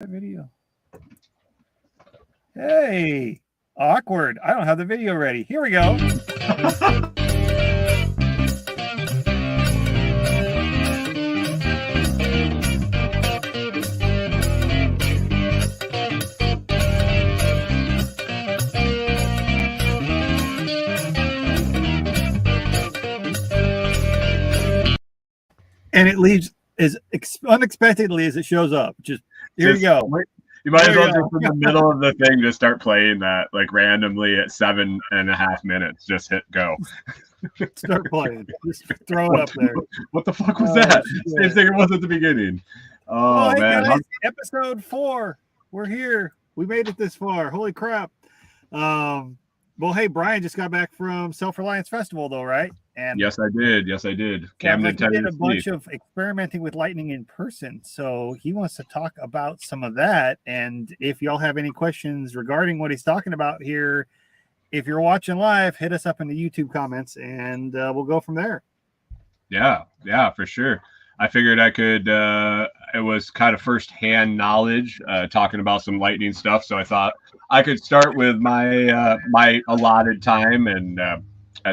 Video. Hey, awkward. I don't have the video ready. Here we go. And it leaves as unexpectedly as it shows up. Just here you go. You might as well just in the middle of the thing just start playing that like randomly at 7.5 minutes. Just hit go. Start playing. Just throw it up there. What the fuck was that? Same thing it was at the beginning. Oh hey man. Guys, episode 4. We're here. We made it this far. Holy crap. Well, hey, Brian just got back from Self-Reliance Festival though, right? And yes, I did. Camden, Tennessee. Did a bunch of experimenting with lightning in person. So he wants to talk about some of that. And if y'all have any questions regarding what he's talking about here, if you're watching live, hit us up in the YouTube comments and we'll go from there. Yeah, for sure. I figured I could, it was kind of firsthand knowledge talking about some lightning stuff. So I thought I could start with my my allotted time and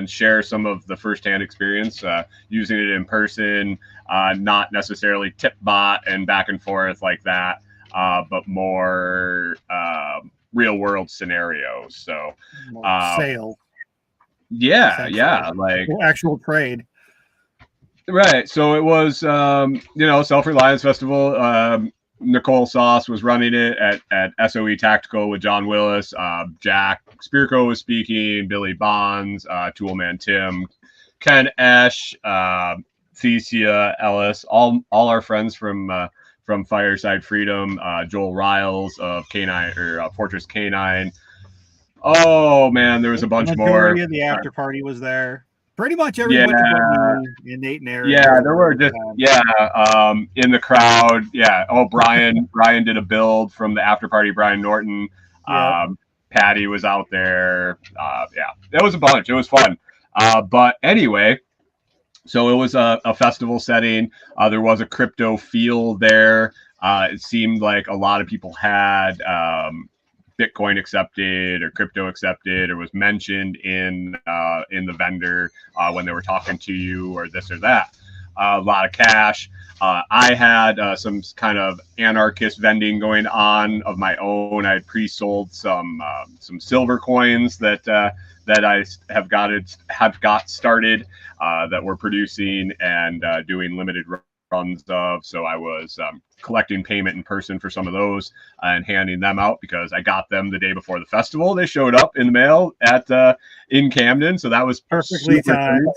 share some of the firsthand experience using it in person, not necessarily tip bot and back and forth like that, but more real world scenarios. So sale. Yeah, like actual trade. Right. So it was, Self-Reliance Festival. Nicole Sauce was running it at SOE Tactical with John Willis. Jack Spirko was speaking. Billy Bonds, Toolman Tim, Ken Esch, Thesia Ellis, all our friends from Fireside Freedom. Joel Riles of K9 or Fortress K9. Oh man, there was a bunch more. The after party was there. Pretty much everybody in Nate and Aaron. Yeah, there were just in the crowd. Yeah. Oh, Brian did a build from the after party. Brian Norton. Patty was out there. It was a bunch. It was fun. But anyway, so it was a festival setting. There was a crypto feel there. It seemed like a lot of people had Bitcoin accepted or crypto accepted or was mentioned in the vendor when they were talking to you or this or that. A lot of cash. I had some kind of anarchist vending going on of my own. I had pre-sold some silver coins that I have got started that we're producing and doing limited runs of. So I was collecting payment in person for some of those and handing them out because I got them the day before the festival. They showed up in the mail at in Camden, so that was perfectly timed.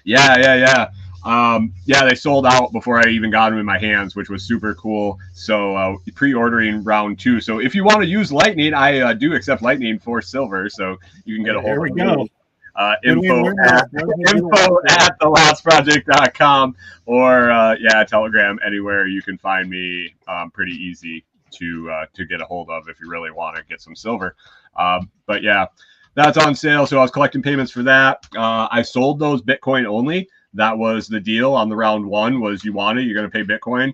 Yeah. They sold out before I even got them in my hands, which was super cool. So pre-ordering round 2. So if you want to use Lightning, I do accept Lightning for silver, so you can get a hold of me. Info at thelastproject.com or Telegram, anywhere you can find me. Pretty easy to get a hold of if you really want to get some silver. But yeah, that's on sale. So I was collecting payments for that. I sold those Bitcoin only. That was the deal on the round 1 was you want it, you're going to pay Bitcoin,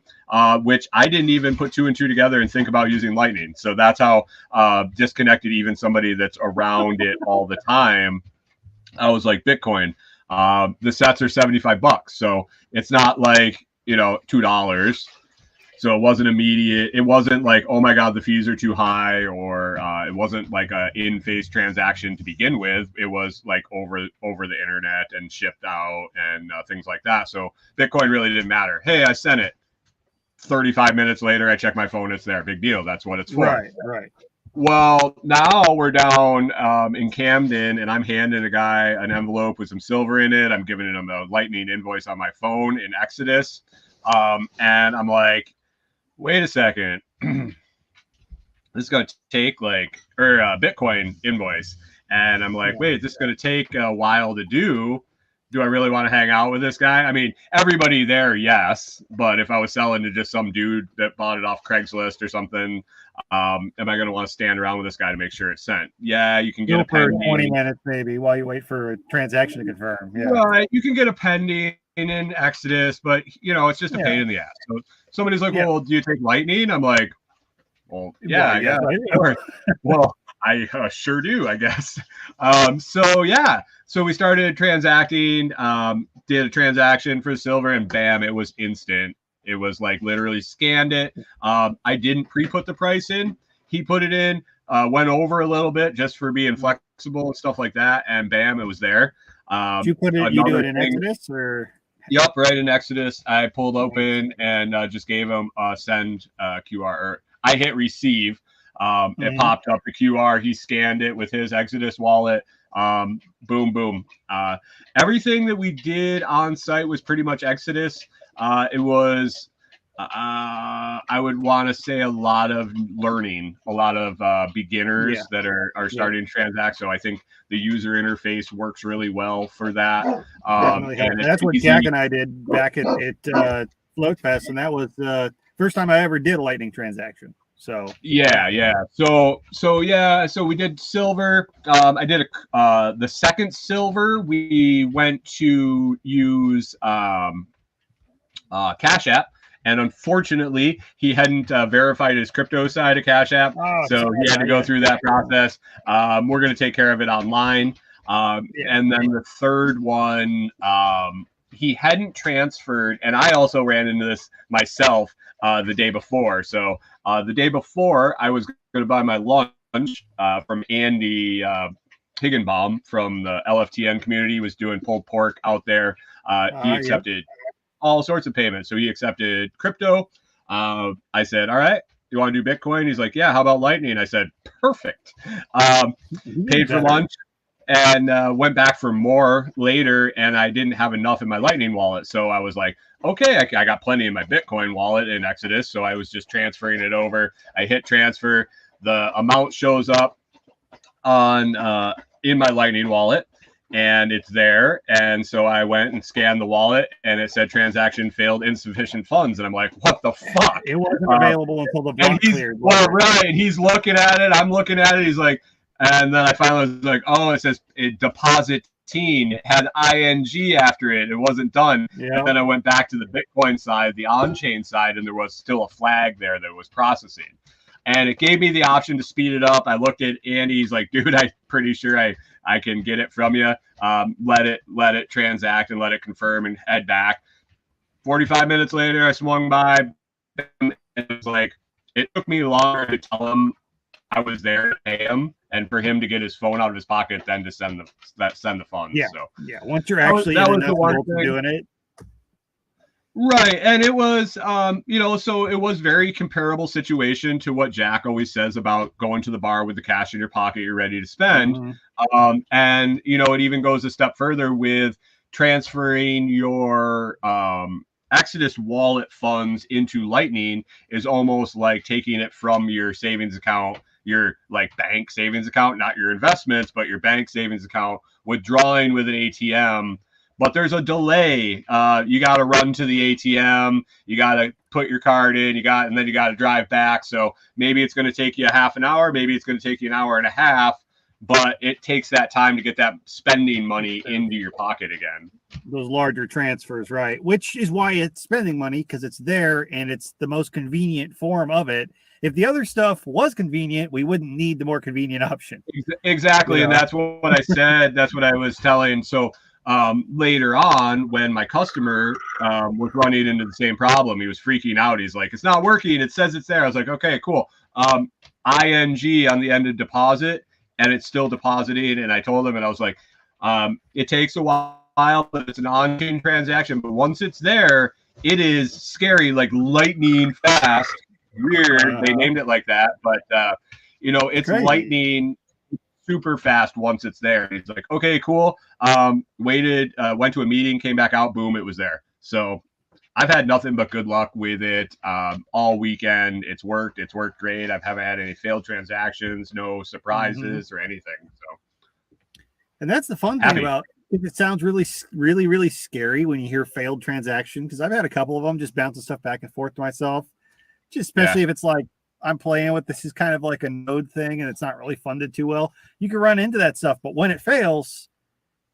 which I didn't even put 2 and 2 together and think about using Lightning. So that's how disconnected even somebody that's around it all the time. I was like, Bitcoin, the sets are $75. So it's not like, $2. So it wasn't immediate. It wasn't like, oh my God, the fees are too high, or it wasn't like a in-face transaction to begin with. It was like over the internet and shipped out and things like that. So Bitcoin really didn't matter. Hey, I sent it. 35 minutes later, I check my phone. It's there. Big deal. That's what it's for. Right. Well, now we're down in Camden, and I'm handing a guy an envelope with some silver in it. I'm giving him a Lightning invoice on my phone in Exodus. And I'm like, wait a second. This is going to take Bitcoin invoice. And I'm like, wait, this is going to take a while to do. Do I really want to hang out with this guy? I mean, everybody there, yes. But if I was selling to just some dude that bought it off Craigslist or something, am I going to want to stand around with this guy to make sure it's sent? Yeah, you can get a pending. 20 minutes maybe while you wait for a transaction to confirm. Yeah. Right, you can get a pending in Exodus, but it's just a pain in the ass. So somebody's like, well, do you take Lightning? I'm like, Well, yeah, Well, yes, yeah, I of do. course. Well, I sure do, I guess. So yeah, so we started transacting, did a transaction for silver, and bam, it was instant. It was like literally scanned it. I didn't pre-put the price in. He put it in, went over a little bit just for being flexible and stuff like that, and bam, it was there. Did you put it? You do Another it in thing, Exodus or? yep, right in Exodus. I pulled Nice. open and just gave him a send QR. Or I hit receive. It popped up the QR. He scanned it with his Exodus wallet. Boom, boom. Everything that we did on site was pretty much Exodus. It was, I would want to say, a lot of learning, a lot of beginners that are starting to transact. So I think the user interface works really well for that. Definitely helps. And That's what easy. Jack and I did back at Float Fest, and that was the first time I ever did a Lightning transaction. So yeah. So we did silver. I did the second silver. We went to use Cash App, and unfortunately, he hadn't verified his crypto side of Cash App, so he had to go through that process. We're going to take care of it online. And then the third one, he hadn't transferred, and I also ran into this myself the day before. So the day before, I was going to buy my lunch from Andy Higginbaum from the LFTN community. He was doing pulled pork out there. He accepted all sorts of payments. So he accepted crypto. I said, all right, you want to do Bitcoin? He's like, yeah, how about Lightning? I said, perfect. Paid for lunch and went back for more later, and I didn't have enough in my Lightning wallet. So I was like, okay, I got plenty in my Bitcoin wallet in Exodus. So I was just transferring it over. I hit transfer. The amount shows up on in my Lightning wallet, and it's there. And so I went and scanned the wallet, and it said transaction failed, insufficient funds. And I'm like, what the fuck? It wasn't available until the vault cleared. Well, right. He's looking at it. I'm looking at it. He's like, and then I finally was like, oh, it says deposit teen. It had ing after it. It wasn't done. Yep. And then I went back to the Bitcoin side, the on-chain side, and there was still a flag there that was processing. And it gave me the option to speed it up. I looked at Andy. He's like, dude, I'm pretty sure I can get it from you. Let it transact and let it confirm and head back. 45 minutes later, I swung by, and it was like, it took me longer to tell him I was there to pay him, and for him to get his phone out of his pocket, then to send the funds. Yeah, so yeah. Once you're actually doing it. Right. And it was, so it was very comparable situation to what Jack always says about going to the bar with the cash in your pocket, you're ready to spend. And, it even goes a step further with transferring your Exodus wallet funds into Lightning is almost like taking it from your savings account, your like bank savings account, not your investments, but your bank savings account, withdrawing with an ATM. But there's a delay. You got to run to the ATM. You got to put your card in. And then you got to drive back. So maybe it's going to take you a half an hour. Maybe it's going to take you an hour and a half. But it takes that time to get that spending money into your pocket again. Those larger transfers, right? Which is why it's spending money, because it's there and it's the most convenient form of it. If the other stuff was convenient, we wouldn't need the more convenient option. Exactly. And that's what I said. That's what I was telling. So later on, when my customer was running into the same problem, he was freaking out. He's like, it's not working. It says it's there. I was like, okay, cool. ING on the end of deposit, and it's still depositing. And I told him, and I was like, it takes a while, but it's an on-chain transaction. But once it's there, it is scary, like lightning fast. Weird. They named it like that. But, it's crazy. Lightning super fast once it's there. And he's like, okay, cool. Waited, went to a meeting, came back out, boom, it was there. So I've had nothing but good luck with it all weekend. It's worked great. I haven't had any failed transactions, no surprises or anything. So, and that's the fun thing about it. It sounds really, really, really scary when you hear failed transaction, because I've had a couple of them just bouncing stuff back and forth to myself, just especially if it's like I'm playing with this is kind of like a node thing and it's not really funded too well. You can run into that stuff, but when it fails,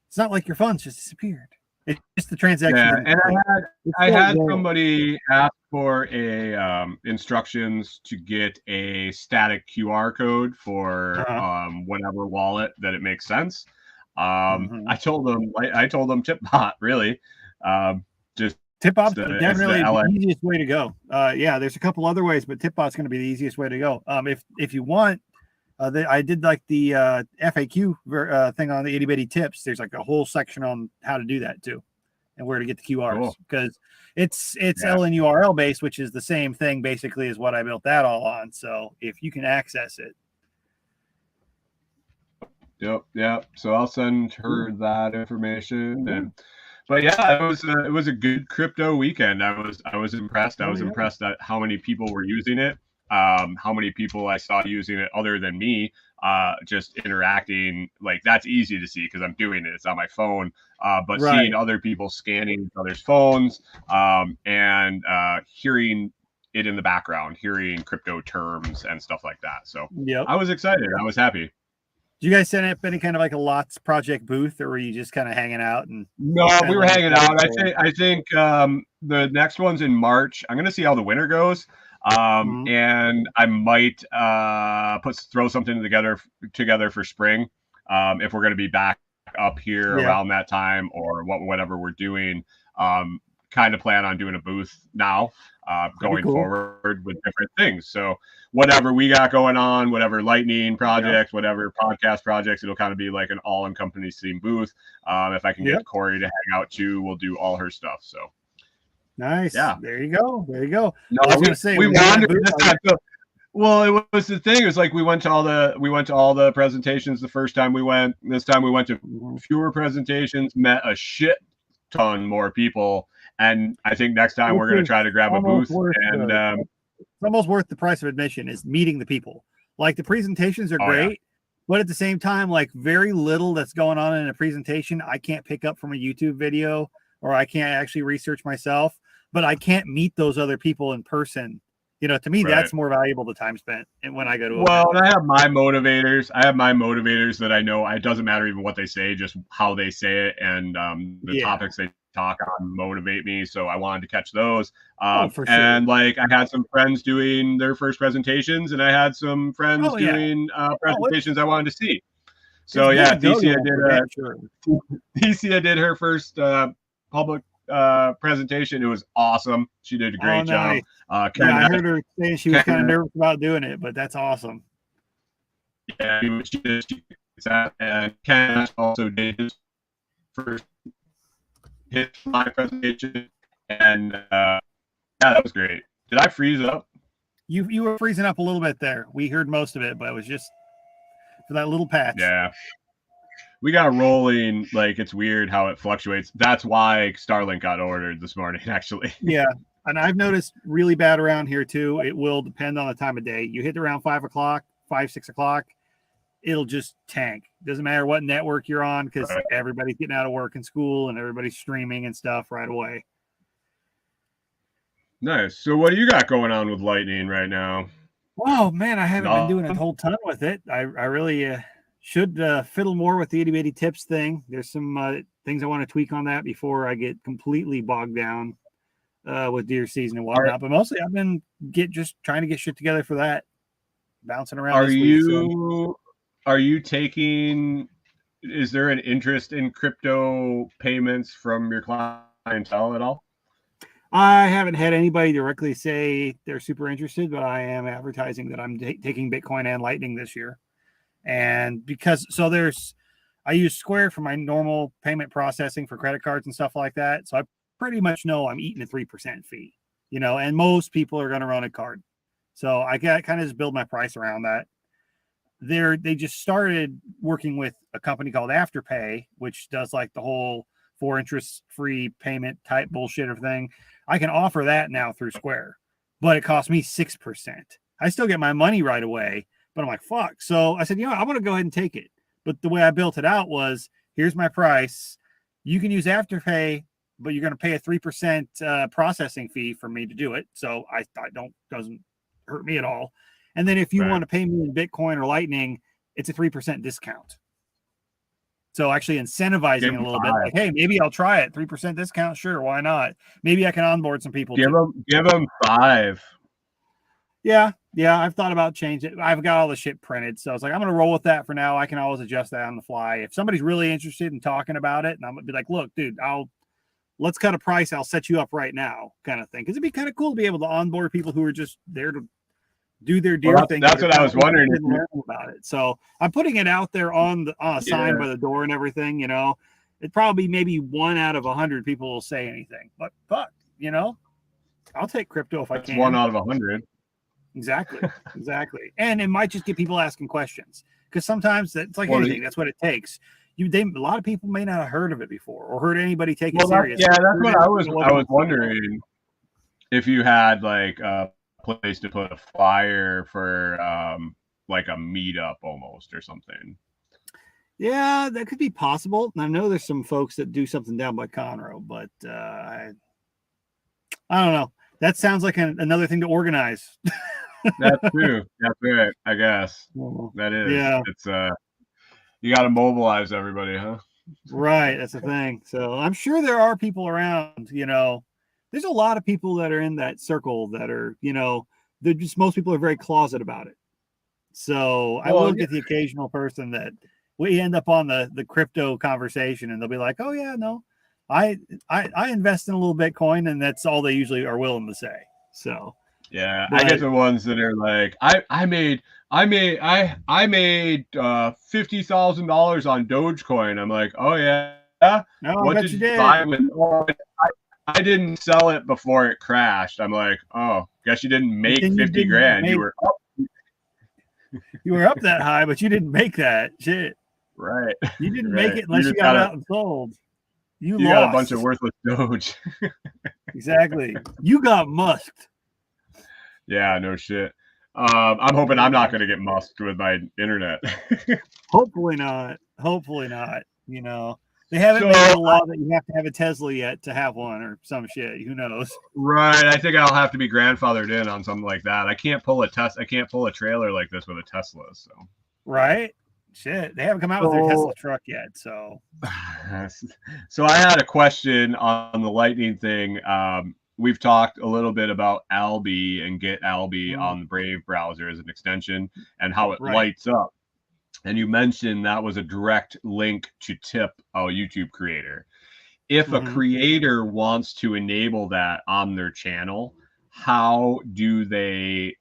it's not like your funds just disappeared. It's just the transaction. Yeah, and I had rolling. somebody ask for a instructions to get a static QR code for whatever wallet that it makes sense. I told them Tipbot really, just Tipbot's as the definitely LA. the easiest way to go. Yeah, there's a couple other ways, but Tipbot's going to be the easiest way to go. If you want, I did like the FAQ thing on the itty bitty tips. There's like a whole section on how to do that too, and where to get the QRs because it's LNURL based, which is the same thing basically as what I built that all on. So if you can access it. Yep. So I'll send her that information but yeah, it was a good crypto weekend. I was impressed. I was impressed at how many people were using it. How many people I saw using it other than me, just interacting. Like that's easy to see because I'm doing it. It's on my phone. But seeing other people scanning each other's phones and hearing it in the background, hearing crypto terms and stuff like that. So I was excited. I was happy. Did you guys set up any kind of like a Lots Project booth, or were you just kind of hanging out? No, we were hanging out. I think the next one's in March. I'm going to see how the winter goes. And I might throw something together for spring if we're going to be back up here around that time or whatever we're doing. Kind of plan on doing a booth now going forward with different things. So whatever we got going on, whatever lightning projects, whatever podcast projects, it'll kind of be like an all-encompassing booth. If I can get Corey to hang out too, we'll do all her stuff. So nice. Yeah. There you go. No, I was going to say we wanted this time. Well, it was the thing. It was like we went to all the presentations the first time we went. This time we went to fewer presentations, met a shit ton more people. And I think next time we're going to try to grab a booth. It's almost worth the price of admission is meeting the people. Like the presentations are great, but at the same time, like very little that's going on in a presentation, I can't pick up from a YouTube video or I can't actually research myself, but I can't meet those other people in person. You know, to me, that's more valuable the time spent. And when I go to and I have my motivators. That I know it doesn't matter even what they say, just how they say it and the topics they talk on motivate me. So I wanted to catch those. And like I had some friends doing their first presentations, and I had some friends doing presentations I wanted to see. So Thecia did her first public presentation. It was awesome. She did a great job. I heard her saying she was kind of nervous about doing it, but that's awesome. Yeah, she did. And Ken also did his first live presentation, and that was great. Did I freeze up? You were freezing up a little bit there. We heard most of it, but it was just for that little patch. Yeah. We got rolling. Like it's weird how it fluctuates. That's why Starlink got ordered this morning, actually. Yeah. And I've noticed really bad around here too. It will depend on the time of day. You hit around 5 o'clock, 6 o'clock, it'll just tank. Doesn't matter what network you're on because everybody's getting out of work and school and everybody's streaming and stuff right away. Nice. So what do you got going on with Lightning right now? Oh man, I haven't been doing a whole ton with it. I really should fiddle more with the itty bitty tips thing. There's some things I want to tweak on that before I get completely bogged down with deer season and whatnot. But mostly I've been just trying to get shit together for that. Bouncing around. Are you taking? Is there an interest in crypto payments from your clientele at all? I haven't had anybody directly say they're super interested, but I am advertising that I'm taking Bitcoin and Lightning this year. And I use Square for my normal payment processing for credit cards and stuff like that. So I pretty much know I'm eating a 3% fee, and most people are going to run a card. So I kind of just build my price around that. They just started working with a company called Afterpay, which does like the whole 4 interest-free payment type bullshit of thing. I can offer that now through Square, but it costs me 6%. I still get my money right away, but I'm like, fuck. So I said, I'm going to go ahead and take it. But the way I built it out was, here's my price. You can use Afterpay, but you're going to pay a 3% processing fee for me to do it. So I thought doesn't hurt me at all. And then if you want to pay me in Bitcoin or Lightning, it's a 3% discount. So actually incentivizing it a little bit, like, hey, maybe I'll try it. 3% discount, sure, why not? Maybe I can onboard some people. Give them 5. Yeah, I've thought about changing it. I've got all the shit printed, so I was like, I'm gonna roll with that for now. I can always adjust that on the fly. If somebody's really interested in talking about it, and I'm gonna be like, look, dude, let's cut a price. I'll set you up right now, kind of thing. Because it'd be kind of cool to be able to onboard people who are just there to do their deer thing. That's what I was wondering about it. So I'm putting it out there on a sign by the door and everything. You know, it probably maybe 1 out of 100 people will say anything, but you know, I'll take crypto if I can. 1 out of 100. Exactly. And it might just get people asking questions, because sometimes it's like anything. That's what it takes. A lot of people may not have heard of it before or heard anybody take it serious. Yeah, that's what I was wondering, if you had like a place to put a flyer for like a meetup almost or something. Yeah, that could be possible. And I know there's some folks that do something down by Conroe, but I don't know. That sounds like another thing to organize. That's true. That's it, I guess. That is. Yeah. It's you got to mobilize everybody, huh? Right. That's the thing. So I'm sure there are people around, you know, there's a lot of people that are in that circle that are, you know, most people are very closet about it. So I will get the occasional person that we end up on the crypto conversation, and they'll be like, oh yeah, no, I invest in a little Bitcoin, and that's all they usually are willing to say. So yeah, I get the ones that are like, I made $50,000 on Dogecoin. I'm like, oh yeah, no, what did you buy with? I didn't sell it before it crashed. I'm like, oh, guess you didn't make 50 grand. You were up that high, but you didn't make that shit. Right. You didn't make it unless you got out and sold. You lost. Got a bunch of worthless Doge. Exactly. You got musked. Yeah, no shit. I'm hoping I'm not going to get musked with my internet. Hopefully not. You know, they haven't made a law that you have to have a Tesla yet to have one, or some shit. Who knows? Right. I think I'll have to be grandfathered in on something like that. I can't pull a trailer like this with a Tesla. So. Right. Shit, they haven't come out with their Tesla truck yet. So I had a question on the Lightning thing. We've talked a little bit about Albi and Get Albi on the Brave browser as an extension and how it lights up. And you mentioned that was a direct link to tip a YouTube creator. If a creator wants to enable that on their channel, how do they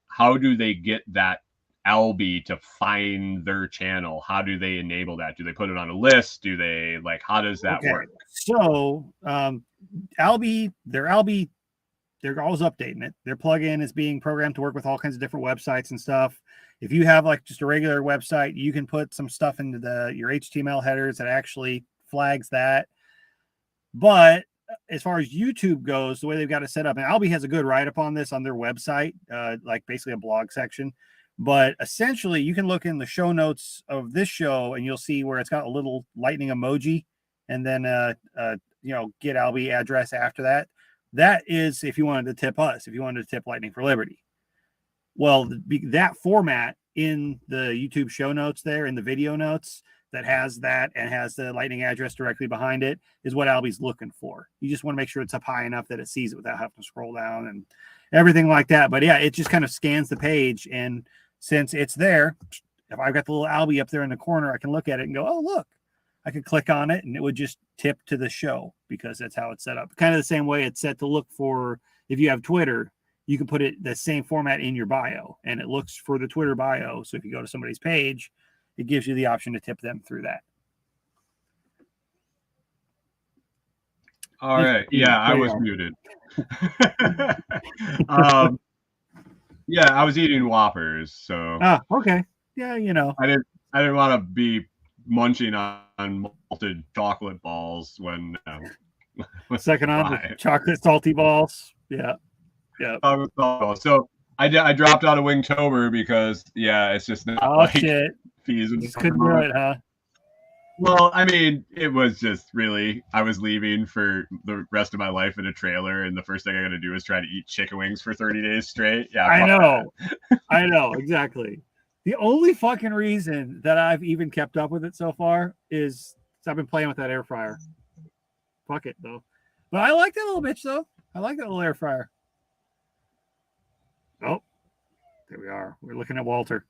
get that Albi to find their channel? How do they enable that? Do they put it on a list? Do they how does that work? So Albi, they're always updating it. Their plugin is being programmed to work with all kinds of different websites and stuff. If you have just a regular website, you can put some stuff into your HTML headers that actually flags that. But as far as YouTube goes, the way they've got it set up, and Albi has a good write-up on this on their website, basically a blog section. But essentially, you can look in the show notes of this show, and you'll see where it's got a little lightning emoji, and then Get Albi address after that. That is if you wanted to tip us, if you wanted to tip Lightning for Liberty. Well, that format in the YouTube show notes there, in the video notes, that has that and has the Lightning address directly behind it is what Albi's looking for. You just want to make sure it's up high enough that it sees it without having to scroll down and everything like that. But yeah, it just kind of scans the page, and since it's there, if I've got the little Albi up there in the corner, I can look at it and go, oh, look, I could click on it and it would just tip to the show, because that's how it's set up. Kind of the same way it's set to look for, if you have Twitter, you can put it the same format in your bio, and it looks for the Twitter bio. So if you go to somebody's page, it gives you the option to tip them through that. All right. Yeah, I was muted. Yeah, I was eating Whoppers, so. Okay. Yeah, you know. I didn't want to be munching on malted chocolate balls when. Second on the chocolate salty balls. Yeah. Yeah. So I dropped out of Wingtober because it's just not shit. feasible. Just couldn't do it, huh? Well, I mean, it was just really, I was leaving for the rest of my life in a trailer, and the first thing I got to do is try to eat chicken wings for 30 days straight. Yeah, I know. I know, exactly. The only fucking reason that I've even kept up with it so far is So I've been playing with that air fryer. Fuck it though. But I like that little bitch though. I like that little air fryer. Oh, there we are. We're looking at Walter.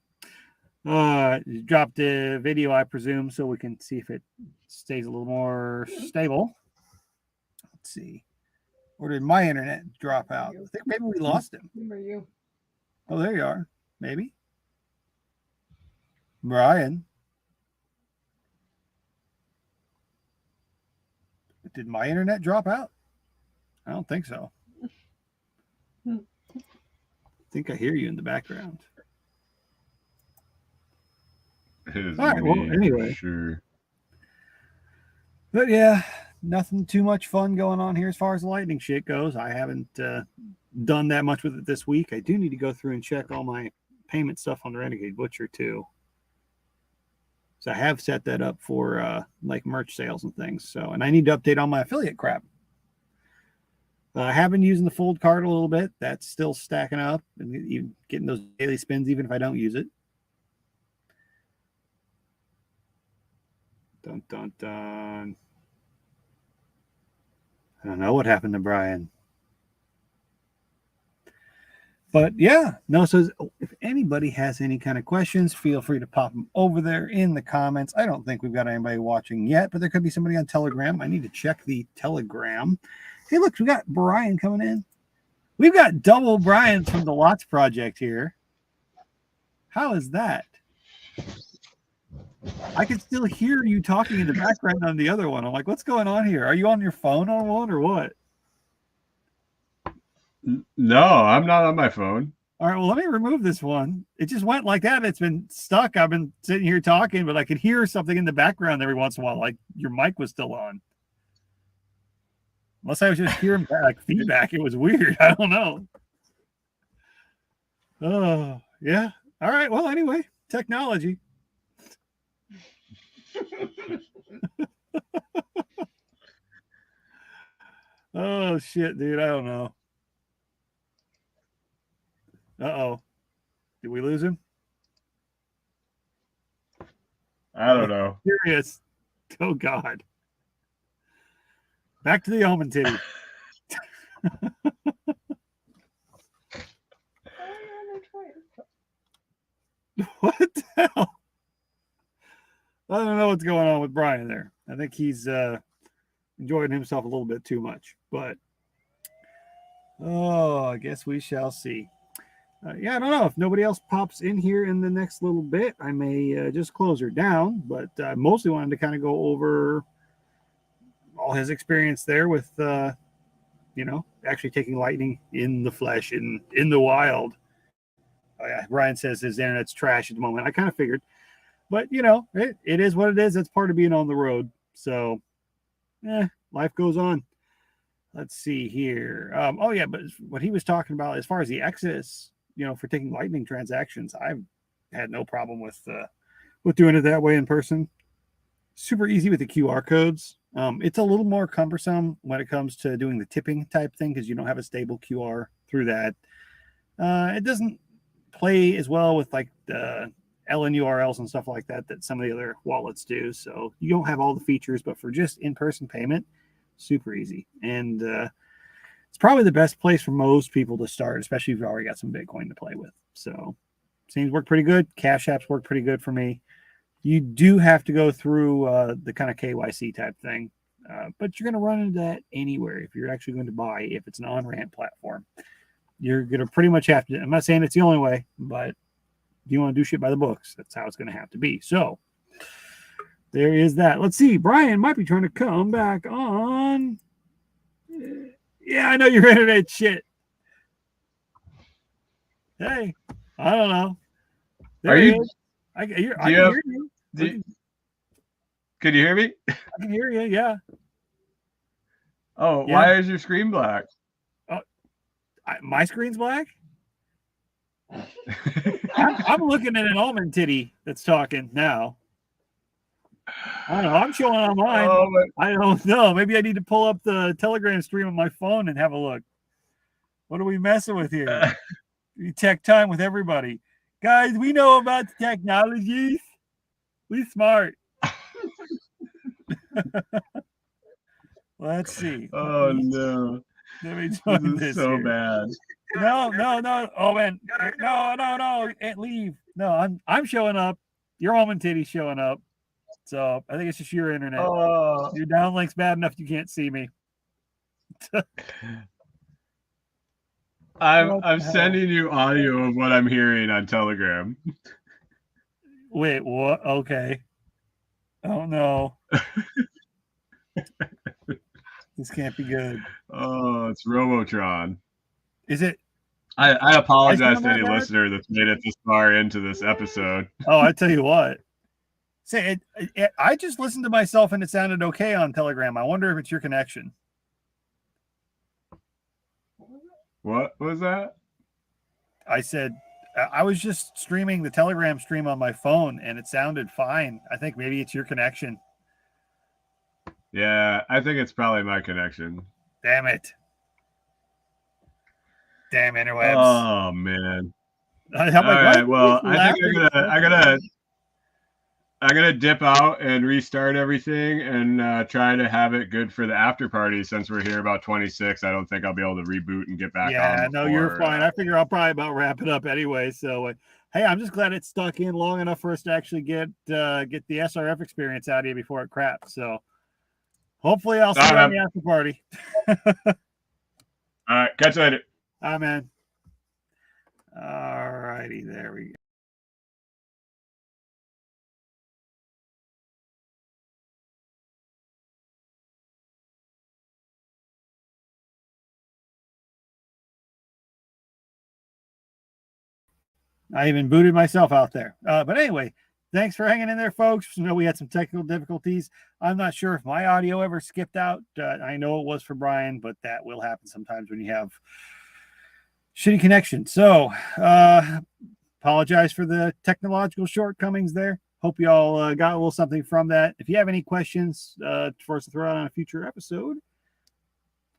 Dropped the video, I presume, so we can see if it stays a little more stable. Let's see. Or did my internet drop out? I think maybe we lost him. Where are you? Oh, there you are. Maybe. Brian. Did my internet drop out? I don't think so. I think I hear you in the background. All right. Well, anyway. Sure. But yeah, nothing too much fun going on here as far as the lightning shit goes. I haven't done that much with it this week. I do need to go through and check all my payment stuff on the Renegade Butcher too. So I have set that up for like merch sales and things. So, and I need to update all my affiliate crap. I have been using the fold card a little bit. That's still stacking up and getting those daily spins even if I don't use it. Dun, dun, dun. I don't know what happened to Brian. But yeah, no, so if anybody has any kind of questions, feel free to pop them over there in the comments. I don't think we've got anybody watching yet, but there could be somebody on Telegram. I need to check the Telegram. Hey, look, we got Brian coming in. We've got double Brian from the Lots Project here. How is that? I can still hear you talking in the background on the other one. I'm like, what's going on here? Are you on your phone on one or what? No, I'm not on my phone. All right, well, let me remove this one. It just went like that. It's been stuck. I've been sitting here talking, but I could hear something in the background every once in a while, like your mic was still on. Unless I was just hearing like feedback. It was weird. I don't know. Oh, yeah. All right. Well, anyway, technology. Oh, shit, dude. I don't know. Uh-oh. Did we lose him? I don't know. Serious. Oh, God. Back to the almond titty. What the hell? I don't know what's going on with Brian there. I think he's enjoying himself a little bit too much. But, oh, I guess we shall see. Yeah, I don't know. If nobody else pops in here in the next little bit, I may just close her down. But I mostly wanted to kind of go over all his experience there with, actually taking lightning in the flesh, in the wild. Oh, yeah, Brian says his internet's trash at the moment. I kind of figured. But, it is what it is. That's part of being on the road. So, life goes on. Let's see here. But what he was talking about as far as the Exodus, for taking lightning transactions, I've had no problem with doing it that way in person. Super easy with the QR codes. It's a little more cumbersome when it comes to doing the tipping type thing because you don't have a stable QR through that. It doesn't play as well with like the LN URLs and stuff like that some of the other wallets do. So you don't have all the features, but for just in-person payment, super easy. And it's probably the best place for most people to start, especially if you've already got some Bitcoin to play with. So seems work pretty good. Cash apps work pretty good for me. You do have to go through the kind of KYC type thing, but you're going to run into that anywhere if you're actually going to buy, if it's an on-ramp platform. You're going to pretty much have to, I'm not saying it's the only way, but if you want to do shit by the books, that's how it's going to have to be. So there is that. Let's see. Brian might be trying to come back on. Yeah, I know you're internet shit. Hey, I don't know. There Are he you? is. I can hear you. Can you hear me? I can hear you. Yeah. Oh, Yeah. Why is your screen black? My screen's black. I'm looking at an almond titty that's talking now. I don't know. I'm showing on mine. Oh, I don't know. Maybe I need to pull up the Telegram stream on my phone and have a look. What are we messing with here? Tech time with everybody. Guys, we know about the technologies. We smart. Let's see. Oh no. Let me This join is this so here. bad. No. Oh man, no. Leave. No, I'm showing up. Your almond titty's showing up. So I think it's just your internet. Oh. Your downlink's bad enough you can't see me. I'm sending you audio of what I'm hearing on Telegram. Wait, what? Okay. Oh no. This can't be good. Oh, it's Robotron. Is it? I apologize to that any bad? listener that's made it this far into this episode. Oh, I tell you what. Say I just listened to myself and it sounded okay on Telegram. I wonder if it's your connection. What was that? I said I was just streaming the Telegram stream on my phone and it sounded fine. I think maybe it's your connection. Yeah, I think it's probably my connection. Damn it. Damn interwebs. Oh man. All right. Well, I think I'm gonna dip out and restart everything and try to have it good for the after party. Since we're here about 26, I don't think I'll be able to reboot and get back on. Yeah, no, you're fine. I figure I'll probably about wrap it up anyway. So, hey, I'm just glad it stuck in long enough for us to actually get the SRF experience out of you before it craps. So, hopefully, I'll see you on the after party. All right, catch you later. Hi, man. All righty, there we go. I even booted myself out there. But anyway, thanks for hanging in there, folks. You know, we had some technical difficulties. I'm not sure if my audio ever skipped out. I know it was for Brian, but that will happen sometimes when you have shitty connection. So, apologize for the technological shortcomings there. Hope you all got a little something from that. If you have any questions for us to throw out on a future episode,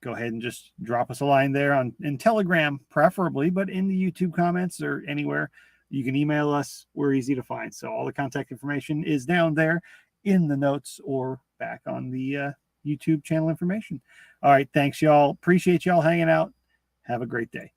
go ahead and just drop us a line there in Telegram, preferably, but in the YouTube comments or anywhere. You can email us. We're easy to find. So all the contact information is down there in the notes or back on the YouTube channel information. All right. Thanks, y'all. Appreciate y'all hanging out. Have a great day.